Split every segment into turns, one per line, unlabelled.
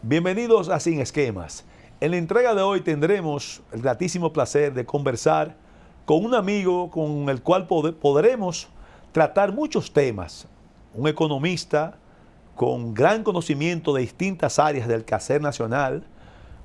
Bienvenidos a Sin Esquemas. En la entrega de hoy tendremos el gratísimo placer de conversar con un amigo con el cual podremos tratar muchos temas. Un economista con gran conocimiento de distintas áreas del quehacer nacional,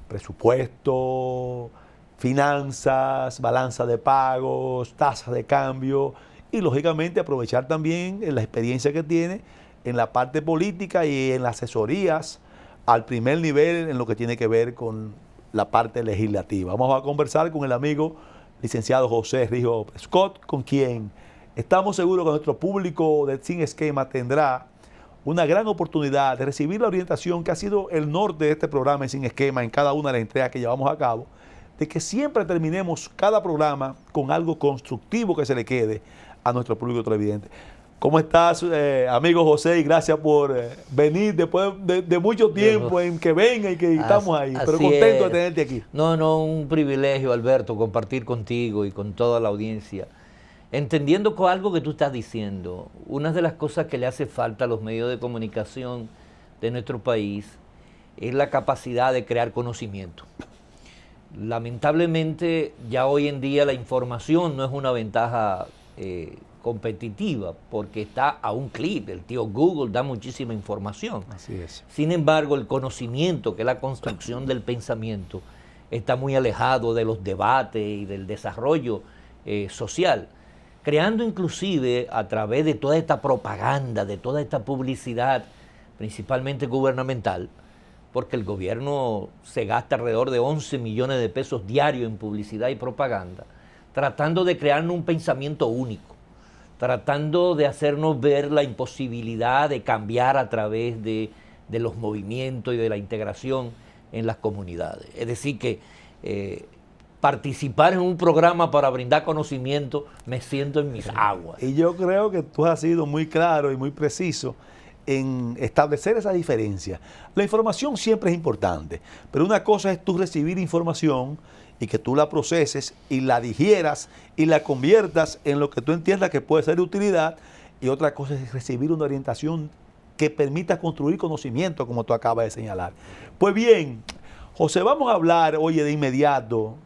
presupuesto, finanzas, balanza de pagos, tasa de cambio y lógicamente aprovechar también la experiencia que tiene en la parte política y en las asesorías al primer nivel en lo que tiene que ver con la parte legislativa. Vamos a conversar con el amigo licenciado José Rijo Scott, con quien estamos seguros que nuestro público de Sin Esquema tendrá una gran oportunidad de recibir la orientación que ha sido el norte de este programa en Sin Esquema en cada una de las entregas que llevamos a cabo, de que siempre terminemos cada programa con algo constructivo que se le quede a nuestro público televidente. ¿Cómo estás, amigo José? Y gracias por venir después de mucho tiempo en que venga y que estamos ahí. Pero contento de tenerte aquí.
No, un privilegio, Alberto, compartir contigo y con toda la audiencia. Entendiendo con algo que tú estás diciendo, una de las cosas que le hace falta a los medios de comunicación de nuestro país es la capacidad de crear conocimiento. Lamentablemente, ya hoy en día la información no es una ventaja competitiva, porque está a un clic. El tío Google da muchísima información.
Así es.
Sin embargo, el conocimiento, que es la construcción del pensamiento, está muy alejado de los debates y del desarrollo social, creando inclusive a través de toda esta propaganda, de toda esta publicidad, principalmente gubernamental, porque el gobierno se gasta alrededor de 11 millones de pesos diarios en publicidad y propaganda, tratando de crearnos un pensamiento único, tratando de hacernos ver la imposibilidad de cambiar a través de los movimientos y de la integración en las comunidades. Es decir, que participar en un programa para brindar conocimiento, me siento en mis aguas.
Y yo creo que tú has sido muy claro y muy preciso en establecer esa diferencia. La información siempre es importante, pero una cosa es tú recibir información y que tú la proceses y la digieras y la conviertas en lo que tú entiendas que puede ser de utilidad, y otra cosa es recibir una orientación que permita construir conocimiento, como tú acabas de señalar. Pues bien, José, vamos a hablar, oye, de inmediato.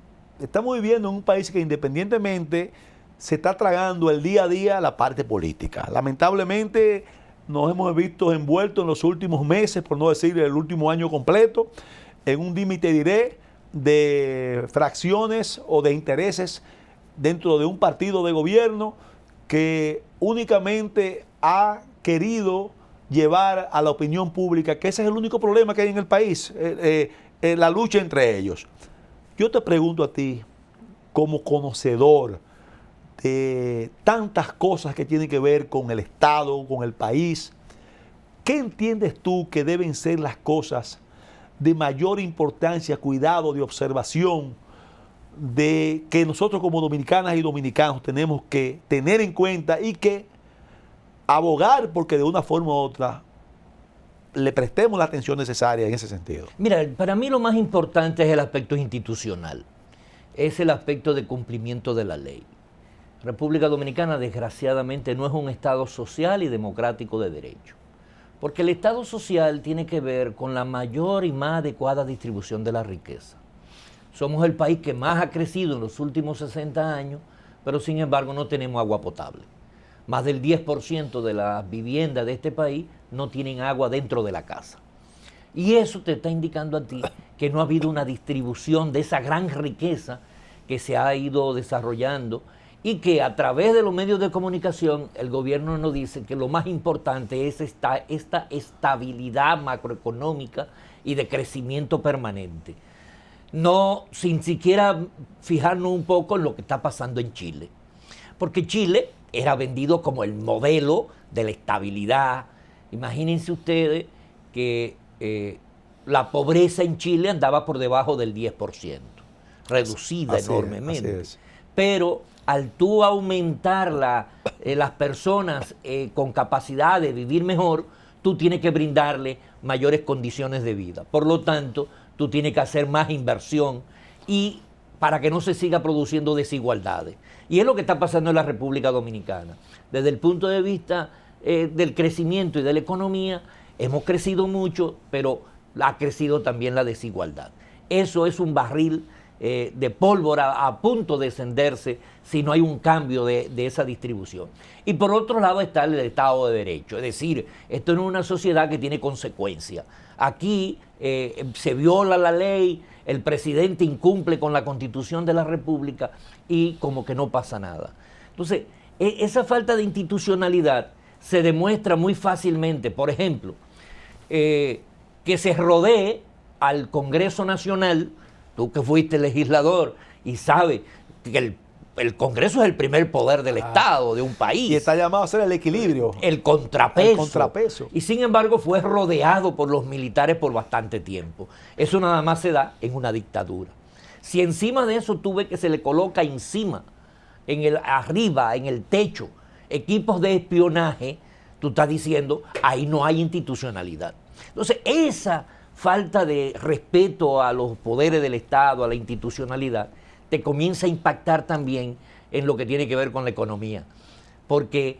Estamos viviendo en un país que independientemente se está tragando el día a día la parte política. Lamentablemente nos hemos visto envueltos en los últimos meses, por no decir el último año completo, en un dime y te diré de fracciones o de intereses dentro de un partido de gobierno que únicamente ha querido llevar a la opinión pública que ese es el único problema que hay en el país, la lucha entre ellos. Yo te pregunto a ti, como conocedor de tantas cosas que tienen que ver con el Estado, con el país, ¿qué entiendes tú que deben ser las cosas de mayor importancia, cuidado, de observación, de que nosotros como dominicanas y dominicanos tenemos que tener en cuenta y que abogar porque de una forma u otra le prestemos la atención necesaria en ese sentido?
Mira, para mí lo más importante es el aspecto institucional, es el aspecto de cumplimiento de la ley. República Dominicana, desgraciadamente, no es un Estado social y democrático de derecho, porque el Estado social tiene que ver con la mayor y más adecuada distribución de la riqueza. Somos el país que más ha crecido en los últimos 60 años, pero sin embargo no tenemos agua potable. Más del 10% de las viviendas de este país no tienen agua dentro de la casa. Y eso te está indicando a ti que no ha habido una distribución de esa gran riqueza que se ha ido desarrollando, y que a través de los medios de comunicación el gobierno nos dice que lo más importante es esta estabilidad macroeconómica y de crecimiento permanente. No, sin siquiera fijarnos un poco en lo que está pasando en Chile. Porque Chile era vendido como el modelo de la estabilidad. Imagínense ustedes que la pobreza en Chile andaba por debajo del 10%, reducida enormemente. Pero al tú aumentar las personas con capacidad de vivir mejor, tú tienes que brindarle mayores condiciones de vida. Por lo tanto, tú tienes que hacer más inversión y para que no se siga produciendo desigualdades. Y es lo que está pasando en la República Dominicana. Desde el punto de vista del crecimiento y de la economía, hemos crecido mucho, pero ha crecido también la desigualdad. Eso es un barril de pólvora a punto de encenderse si no hay un cambio de esa distribución. Y por otro lado está el Estado de Derecho, es decir, esto no es una sociedad que tiene consecuencias. Aquí se viola la ley, el presidente incumple con la Constitución de la República y como que no pasa nada. Entonces, esa falta de institucionalidad se demuestra muy fácilmente, por ejemplo, que se rodee al Congreso Nacional, tú que fuiste legislador y sabes que el Congreso es el primer poder del Estado, de un país.
Y está llamado a ser el equilibrio.
El contrapeso.
El contrapeso.
Y sin embargo fue rodeado por los militares por bastante tiempo. Eso nada más se da en una dictadura. Si encima de eso tú ves que se le coloca encima, arriba, en el techo, equipos de espionaje, tú estás diciendo, ahí no hay institucionalidad. Entonces, esa falta de respeto a los poderes del Estado, a la institucionalidad, te comienza a impactar también en lo que tiene que ver con la economía. Porque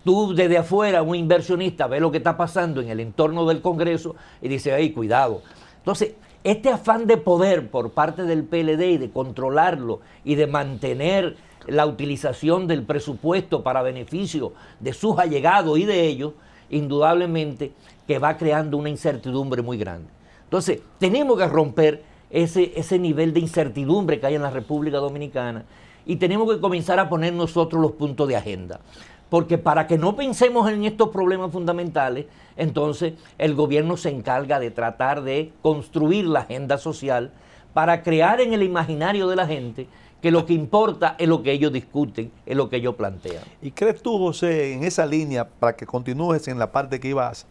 tú desde afuera, un inversionista, ve lo que está pasando en el entorno del Congreso y dice, ¡ay, cuidado! Entonces, este afán de poder por parte del PLD y de controlarlo y de mantener la utilización del presupuesto para beneficio de sus allegados y de ellos, indudablemente que va creando una incertidumbre muy grande. Entonces, tenemos que romper ese nivel de incertidumbre que hay en la República Dominicana y tenemos que comenzar a poner nosotros los puntos de agenda. Porque para que no pensemos en estos problemas fundamentales, entonces el gobierno se encarga de tratar de construir la agenda social para crear en el imaginario de la gente que lo que importa es lo que ellos discuten, es lo que ellos plantean.
¿Y crees tú, José, en esa línea, para que continúes en la parte que ibas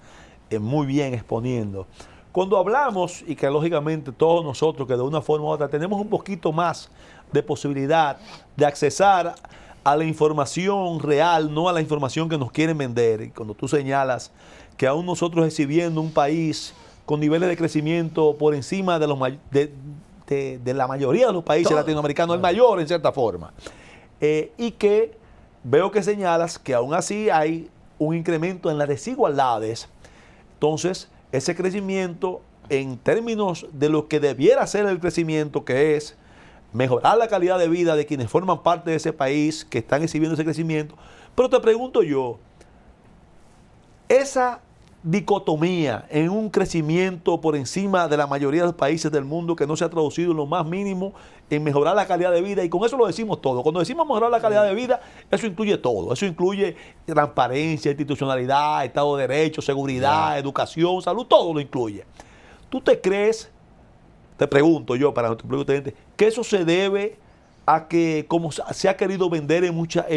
muy bien exponiendo, cuando hablamos, y que lógicamente todos nosotros que de una forma u otra tenemos un poquito más de posibilidad de accesar a la información real, no a la información que nos quieren vender, y cuando tú señalas que aún nosotros exhibiendo un país con niveles de crecimiento por encima de los de la mayoría de los países latinoamericanos, el mayor en cierta forma, y que veo que señalas que aún así hay un incremento en las desigualdades. Entonces, ese crecimiento en términos de lo que debiera ser el crecimiento, que es mejorar la calidad de vida de quienes forman parte de ese país, que están exhibiendo ese crecimiento. Pero te pregunto yo, esa dicotomía en un crecimiento por encima de la mayoría de los países del mundo que no se ha traducido en lo más mínimo en mejorar la calidad de vida, y con eso lo decimos todo. Cuando decimos mejorar la calidad de vida, eso incluye todo. Eso incluye transparencia, institucionalidad, Estado de Derecho, seguridad, educación, salud, todo lo incluye. ¿Tú te crees, te pregunto yo para nuestro público oyente, que eso se debe a que, como se ha querido vender en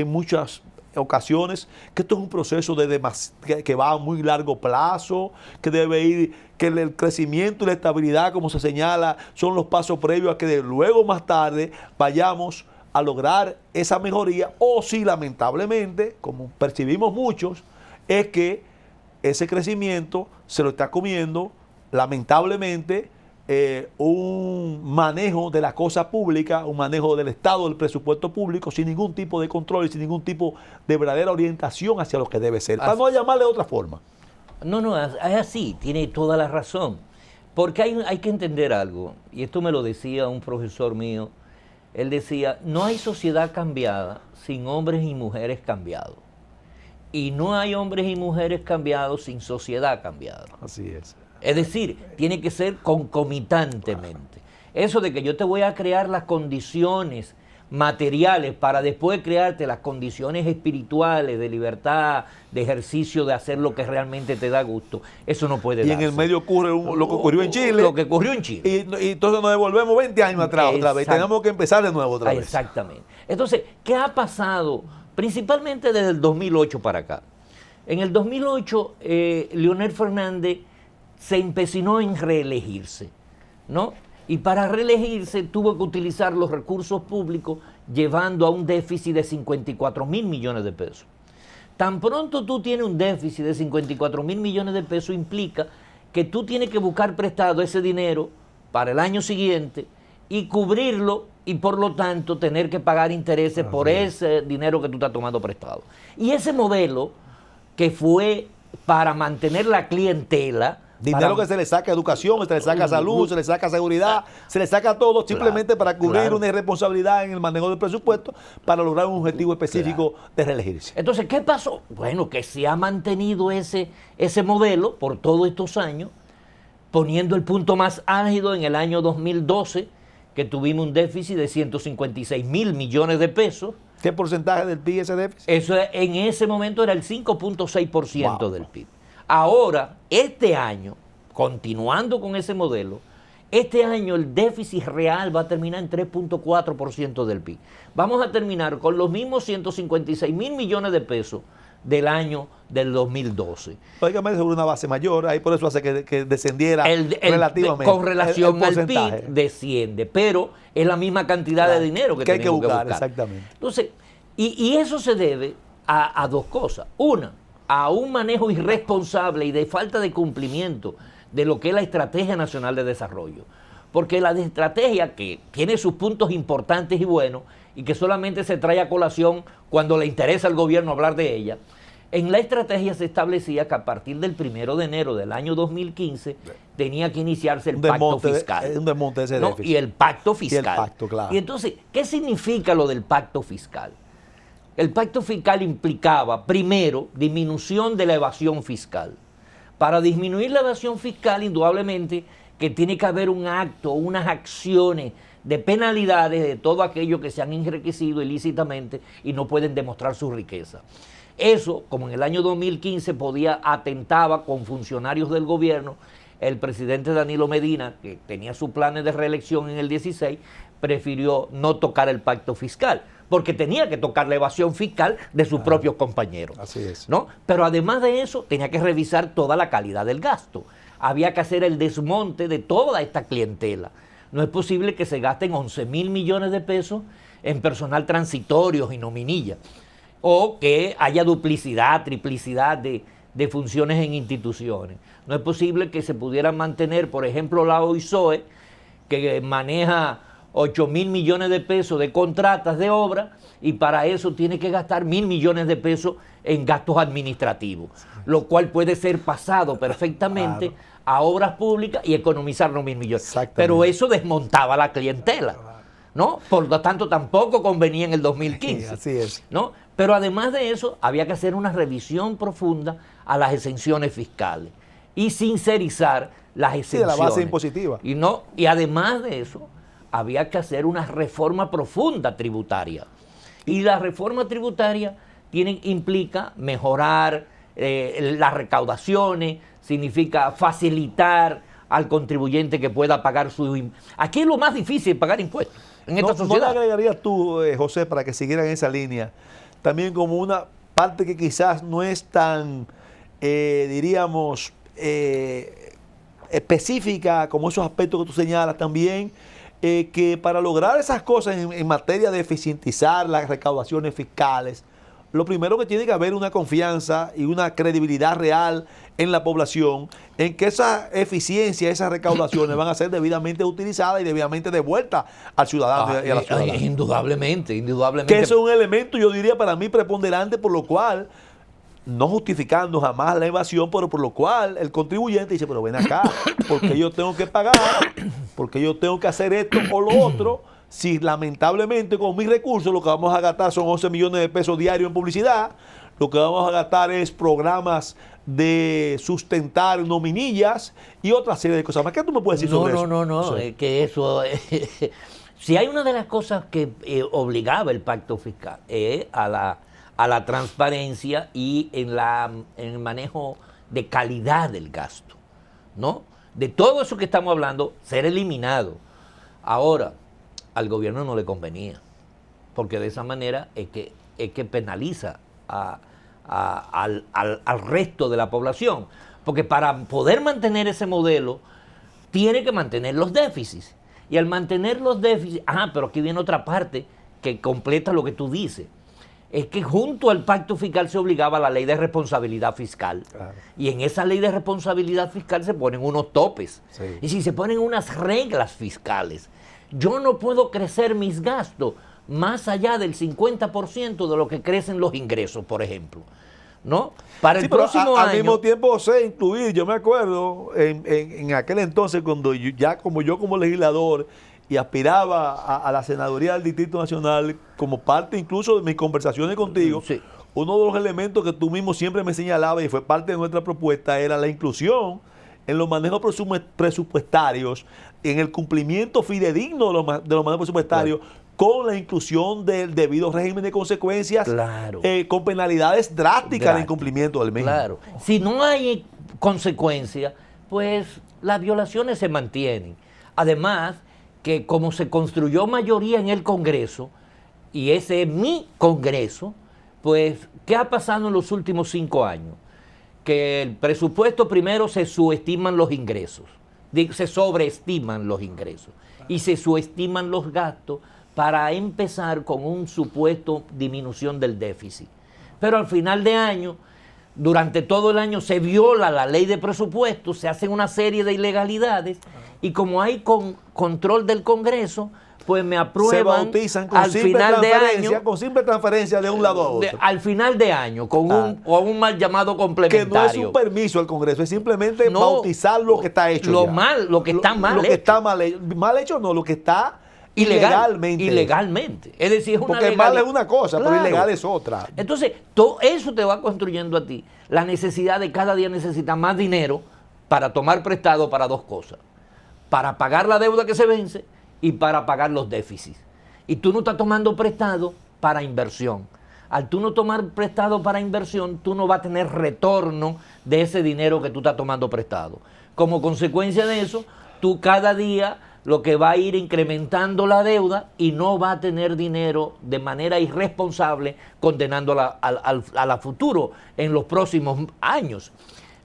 muchas ocasiones, que esto es un proceso que va a muy largo plazo, que debe ir, que el crecimiento y la estabilidad, como se señala, son los pasos previos a que luego más tarde vayamos a lograr esa mejoría, o si lamentablemente, como percibimos muchos, es que ese crecimiento se lo está comiendo lamentablemente un manejo de la cosa pública, un manejo del Estado, del presupuesto público, sin ningún tipo de control y sin ningún tipo de verdadera orientación hacia lo que debe ser, para no llamarle de otra forma.
No, es así, tiene toda la razón. Porque hay que entender algo, y esto me lo decía un profesor mío, él decía, no hay sociedad cambiada sin hombres y mujeres cambiados. Y no hay hombres y mujeres cambiados sin sociedad cambiada.
Así es.
Es decir, tiene que ser concomitantemente. Eso de que yo te voy a crear las condiciones materiales para después crearte las condiciones espirituales de libertad, de ejercicio, de hacer lo que realmente te da gusto, eso no puede darse.
Y en el medio ocurre lo que ocurrió en Chile.
Lo que ocurrió en Chile.
Y entonces nos devolvemos 20 años atrás otra vez. Tenemos que empezar de nuevo otra vez.
Exactamente. Entonces, ¿qué ha pasado? Principalmente desde el 2008 para acá. En el 2008, Leonel Fernández se empecinó en reelegirse, ¿no? Y para reelegirse tuvo que utilizar los recursos públicos llevando a un déficit de 54.000 millones de pesos. Tan pronto tú tienes un déficit de 54.000 millones de pesos, implica que tú tienes que buscar prestado ese dinero para el año siguiente y cubrirlo y por lo tanto tener que pagar intereses por ese dinero que tú estás tomando prestado. Y ese modelo que fue para mantener la clientela,
Dinero que se le saca a educación, se le saca a salud, se le saca a seguridad, se le saca a todo simplemente para cubrir una irresponsabilidad en el manejo del presupuesto para lograr un objetivo específico de reelegirse.
Entonces, ¿qué pasó? Bueno, que se ha mantenido ese modelo por todos estos años, poniendo el punto más álgido en el año 2012, que tuvimos un déficit de 156.000 millones de pesos.
¿Qué porcentaje del PIB ese déficit?
Eso en ese momento era el 5.6% del PIB. Ahora, este año, continuando con ese modelo, este año el déficit real va a terminar en 3.4% del PIB. Vamos a terminar con los mismos 156.000 millones de pesos del año del 2012.
Lógicamente sobre una base mayor, ahí por eso hace que descendiera relativamente.
Con relación al PIB desciende, pero es la misma cantidad de dinero que tenemos que buscar.
Exactamente.
Entonces, y eso se debe a dos cosas. Una, a un manejo irresponsable y de falta de cumplimiento de lo que es la Estrategia Nacional de Desarrollo. Porque la estrategia, que tiene sus puntos importantes y buenos, y que solamente se trae a colación cuando le interesa al gobierno hablar de ella, en la estrategia se establecía que a partir del 1 de enero del año 2015 tenía que iniciarse el pacto fiscal.
Un desmonte de ese déficit.
Y el pacto fiscal.
Y el pacto, claro.
Y entonces, ¿qué significa lo del pacto fiscal? El pacto fiscal implicaba, primero, disminución de la evasión fiscal. Para disminuir la evasión fiscal, indudablemente, que tiene que haber un acto, unas acciones de penalidades de todo aquello que se han enriquecido ilícitamente y no pueden demostrar su riqueza. Eso, como en el año 2015 atentaba con funcionarios del gobierno, el presidente Danilo Medina, que tenía sus planes de reelección en el 16, prefirió no tocar el pacto fiscal, porque tenía que tocar la evasión fiscal de sus propios compañeros.
Así es.
¿No? Pero además de eso, tenía que revisar toda la calidad del gasto. Había que hacer el desmonte de toda esta clientela. No es posible que se gasten 11.000 millones de pesos en personal transitorios y nominillas, o que haya duplicidad, triplicidad de funciones en instituciones. No es posible que se pudieran mantener, por ejemplo, la OISOE, que maneja 8.000 millones de pesos de contratas de obra, y para eso tiene que gastar 1.000 millones de pesos en gastos administrativos, lo cual puede ser pasado perfectamente a obras públicas y economizar los 1.000 millones. Pero eso desmontaba la clientela, ¿no? Por lo tanto, tampoco convenía en el 2015.
Así es.
¿No? Pero además de eso, había que hacer una revisión profunda a las exenciones fiscales y sincerizar las exenciones.
Sí, de la base impositiva.
Y además de eso, había que hacer una reforma profunda tributaria. Y la reforma tributaria implica mejorar las recaudaciones, significa facilitar al contribuyente que pueda pagar su... Aquí es lo más difícil, pagar impuestos en esta sociedad.
¿No le agregarías tú, José, para que siguieran esa línea, también como una parte que quizás no es tan, diríamos, específica como esos aspectos que tú señalas también, que para lograr esas cosas en materia de eficientizar las recaudaciones fiscales, lo primero que tiene que haber una confianza y una credibilidad real en la población, en que esa eficiencia, esas recaudaciones van a ser debidamente utilizadas y debidamente devueltas al ciudadano y a la ciudadana.
Indudablemente.
Que eso es un elemento, yo diría, para mí preponderante, por lo cual, no justificando jamás la evasión, pero por lo cual el contribuyente dice, pero ven acá, porque yo tengo que pagar, porque yo tengo que hacer esto o lo otro, si lamentablemente con mis recursos lo que vamos a gastar son 11 millones de pesos diarios en publicidad, lo que vamos a gastar es programas de sustentar nominillas y otra serie de cosas más. ¿Qué tú me puedes decir sobre eso?
No, es que eso... si hay una de las cosas que obligaba el pacto fiscal a la transparencia y en el manejo de calidad del gasto, ¿no? De todo eso que estamos hablando, ser eliminado. Ahora, al gobierno no le convenía, porque de esa manera es que penaliza al resto de la población, porque para poder mantener ese modelo tiene que mantener los déficits, y al mantener los déficits, pero aquí viene otra parte que completa lo que tú dices, es que junto al pacto fiscal se obligaba a la ley de responsabilidad fiscal. Claro. Y en esa ley de responsabilidad fiscal se ponen unos topes. Sí. Y si se ponen unas reglas fiscales, yo no puedo crecer mis gastos más allá del 50% de lo que crecen los ingresos, por ejemplo. ¿no? Para
Sí,
el
pero
próximo
al
año.
mismo tiempo sé incluir, yo me acuerdo en aquel entonces cuando yo como legislador y aspiraba a la senaduría del Distrito Nacional como parte incluso de mis conversaciones contigo,
Sí.
uno de los elementos que tú mismo siempre me señalabas y fue parte de nuestra propuesta era la inclusión en los manejos presupuestarios, en el cumplimiento fidedigno de los manejos presupuestarios, con la inclusión del debido régimen de consecuencias,
Claro.
con penalidades drásticas de
Drástico.
incumplimiento del mismo.
Claro. Si no hay consecuencia, pues las violaciones se mantienen. Además, que como se construyó mayoría en el Congreso, y ese es mi Congreso, pues, ¿qué ha pasado en los últimos 5 años? Que el presupuesto primero se subestiman los ingresos, se sobreestiman los ingresos y se subestiman los gastos para empezar con un supuesto disminución del déficit. Pero al final de año, durante todo el año se viola la ley de presupuesto, se hacen una serie de ilegalidades y como hay control del Congreso, pues me aprueban
Se bautizan con
al final de año,
con simple transferencia de un lado a otro.
al final de año, con un mal llamado complementario.
Que no es un permiso al Congreso, es simplemente bautizar lo que está hecho.
Lo que está mal
lo
hecho.
que está mal hecho. Mal hecho no, lo que está ilegalmente.
Ilegalmente. Es decir, es una
porque mal es una cosa, pero ilegal es otra.
Entonces, todo eso te va construyendo a ti la necesidad de cada día necesitar más dinero para tomar prestado para dos cosas. Para pagar la deuda que se vence y para pagar los déficits. Y tú no estás tomando prestado para inversión. Al tú no tomar prestado para inversión, tú no vas a tener retorno de ese dinero que tú estás tomando prestado. Como consecuencia de eso, tú cada día lo que va a ir incrementando la deuda y no va a tener dinero de manera irresponsable condenándola a la futuro en los próximos años.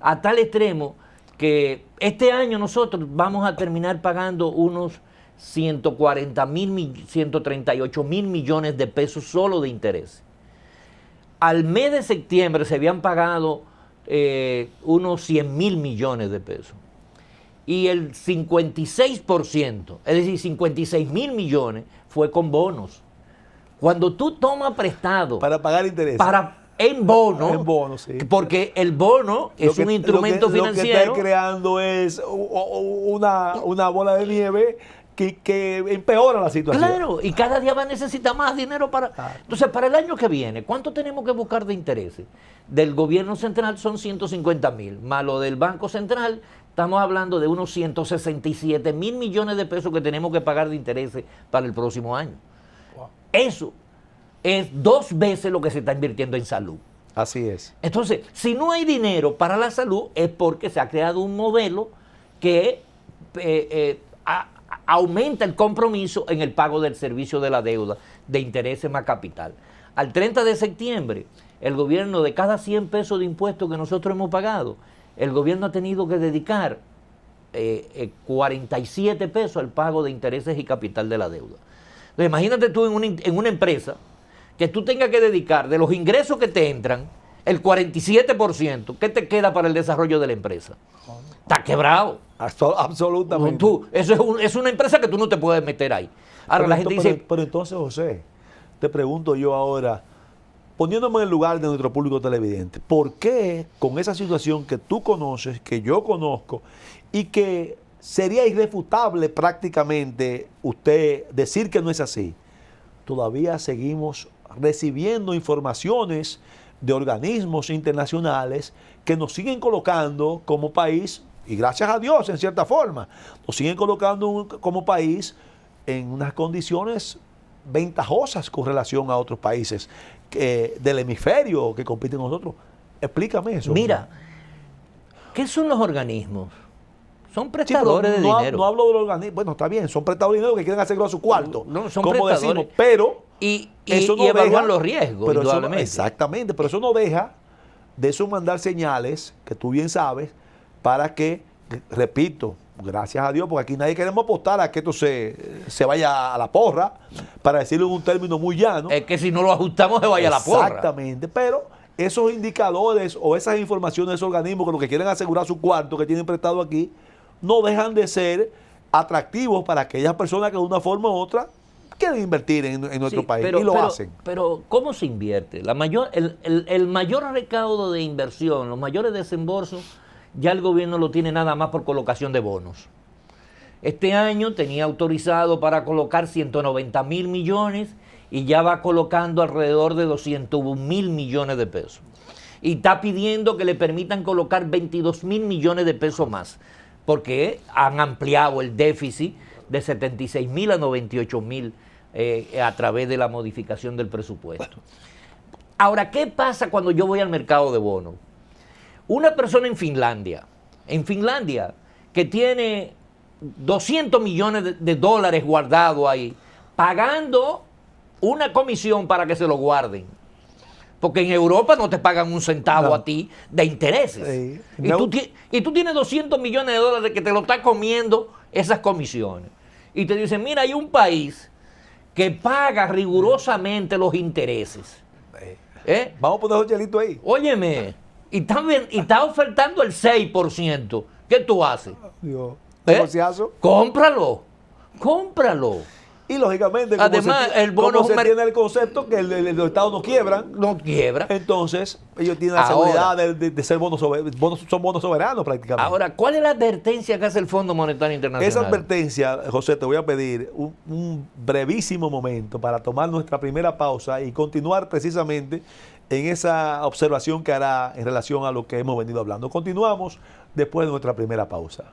A tal extremo que este año nosotros vamos a terminar pagando unos 138 mil millones de pesos solo de interés. Al mes de septiembre se habían pagado unos 100 mil millones de pesos. Y el 56%, es decir, 56 mil millones, fue con bonos. Cuando tú tomas prestado
para pagar intereses.
En bono,
sí.
Porque el bono es un instrumento financiero.
Lo que está creando es una bola de nieve que empeora la situación.
Claro, y cada día va a necesitar más dinero para... Entonces, para el año que viene, ¿cuánto tenemos que buscar de intereses? Del gobierno central son 150 mil, más lo del Banco Central, estamos hablando de unos 167 mil millones de pesos que tenemos que pagar de intereses para el próximo año. Wow. Eso es 2 veces lo que se está invirtiendo en salud.
Así es.
Entonces, si no hay dinero para la salud, es porque se ha creado un modelo que aumenta el compromiso en el pago del servicio de la deuda, de intereses más capital. Al 30 de septiembre, el gobierno, de cada 100 pesos de impuestos que nosotros hemos pagado, el gobierno ha tenido que dedicar 47 pesos al pago de intereses y capital de la deuda. Entonces, imagínate tú en una empresa que tú tengas que dedicar de los ingresos que te entran, el 47%, ¿qué te queda para el desarrollo de la empresa? Está quebrado.
Absolutamente.
Eso es una empresa que tú no te puedes meter ahí. Ahora la gente dice...
Pero entonces, José, te pregunto yo ahora, poniéndome en el lugar de nuestro público televidente, ¿por qué con esa situación que tú conoces, que yo conozco, y que sería irrefutable prácticamente usted decir que no es así, todavía seguimos recibiendo informaciones de organismos internacionales que nos siguen colocando como país, y gracias a Dios en cierta forma, nos siguen colocando como país en unas condiciones ventajosas con relación a otros países del hemisferio que compiten con nosotros? Explícame eso.
Mira, ¿qué son los organismos? Son prestadores de dinero.
No hablo de los organismos. Bueno, está bien, son prestadores de dinero que quieren hacerlo a su cuarto.
No, son
como
prestadores.
Decimos, pero eso no
evalúan los riesgos,
pero
indudablemente.
Exactamente, pero eso no deja de eso mandar señales, que tú bien sabes, para que, repito, gracias a Dios, porque aquí nadie queremos apostar a que esto se vaya a la porra, para decirlo en un término muy llano.
Es que si no lo ajustamos se vaya a la porra.
Exactamente, pero esos indicadores o esas informaciones de esos organismos que lo que quieren asegurar su cuarto que tienen prestado aquí, no dejan de ser atractivos para aquellas personas que de una forma u otra quieren invertir en nuestro
Sí,
país y lo hacen.
Pero, ¿cómo se invierte? El mayor recaudo de inversión, los mayores desembolsos, ya el gobierno lo tiene nada más por colocación de bonos. Este año tenía autorizado para colocar 190.000 millones y ya va colocando alrededor de 201.000 millones de pesos. Y está pidiendo que le permitan colocar 22.000 millones de pesos más, porque han ampliado el déficit de 76.000 a 98.000 a través de la modificación del presupuesto. Ahora, ¿qué pasa cuando yo voy al mercado de bonos? Una persona en Finlandia, que tiene 200 millones de dólares guardados ahí, pagando una comisión para que se lo guarden. Porque en Europa no te pagan un centavo a ti de intereses.
Sí.
Y tú tienes 200 millones de dólares que te lo está comiendo esas comisiones. Y te dicen, mira, hay un país que paga rigurosamente los intereses.
Vamos a poner un chelito ahí.
Óyeme, y está ofertando el 6%. ¿Qué tú haces?
Dios, negociazo.
Cómpralo.
Y lógicamente,
Además, el bono
se tiene el concepto que los estados no quiebran.
No quiebra.
Entonces, ellos tienen la seguridad de ser bonos soberanos prácticamente.
Ahora, ¿cuál es la advertencia que hace el Fondo Monetario Internacional?
Esa advertencia, José, te voy a pedir un brevísimo momento para tomar nuestra primera pausa y continuar precisamente en esa observación que hará en relación a lo que hemos venido hablando. Continuamos después de nuestra primera pausa.